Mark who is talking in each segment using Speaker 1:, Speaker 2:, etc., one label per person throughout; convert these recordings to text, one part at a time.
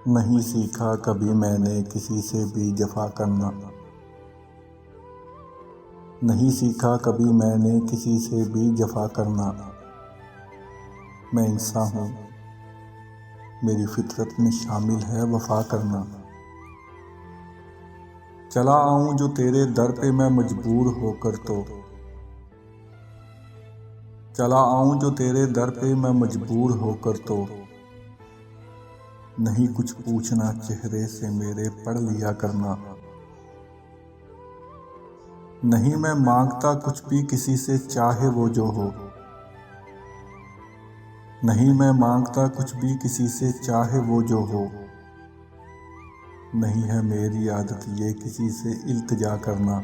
Speaker 1: नहीं सीखा कभी मैंने किसी से भी जफा करना। नहीं सीखा कभी मैंने किसी से भी जफा करना। मैं इंसान हूँ, मेरी फितरत में शामिल है वफा करना। चला आऊं जो तेरे दर पे मैं मजबूर होकर तो। चला आऊं जो तेरे दर पे मैं मजबूर होकर तो। नहीं कुछ पूछना चेहरे से मेरे पढ़ लिया करना। नहीं मैं मांगता कुछ भी किसी से चाहे वो जो हो। नहीं मैं मांगता कुछ भी किसी से चाहे वो जो हो। नहीं है मेरी आदत ये किसी से इल्तिजा करना।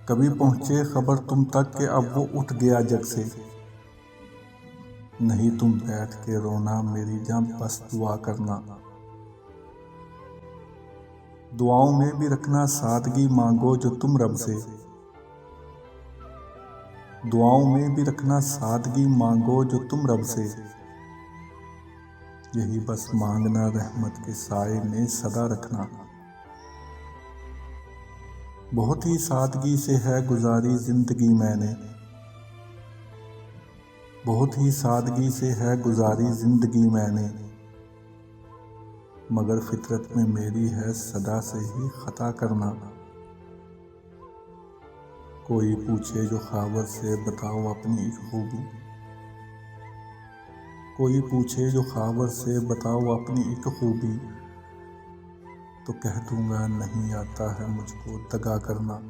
Speaker 1: कभी पहुंचे खबर तुम तक कि अब वो उठ गया जग से। नहीं तुम बैठ के रोना मेरी जान बस दुआ करना। दुआओं में भी रखना सादगी मांगो जो तुम रब से। दुआओं में भी रखना सादगी मांगो जो तुम रब से। यही बस मांगना रहमत के साए में सदा रखना। बहुत ही सादगी से है गुजारी जिंदगी मैंने। बहुत ही सादगी से है गुजारी जिंदगी मैंने। मगर फितरत में मेरी है सदा से ही खता करना। कोई पूछे जो ख्वाबत से बताओ अपनी एक खूबी। कोई पूछे जो ख्वाबत से बताओ अपनी एक खूबी। तो कह दूंगा नहीं आता है मुझको दगा करना।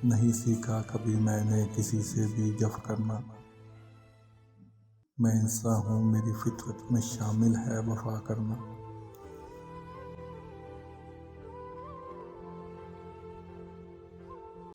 Speaker 1: नहीं सीखा कभी मैंने किसी से भी जफ करना। मैं इंसान हूँ मेरी फितरत में शामिल है वफा करना।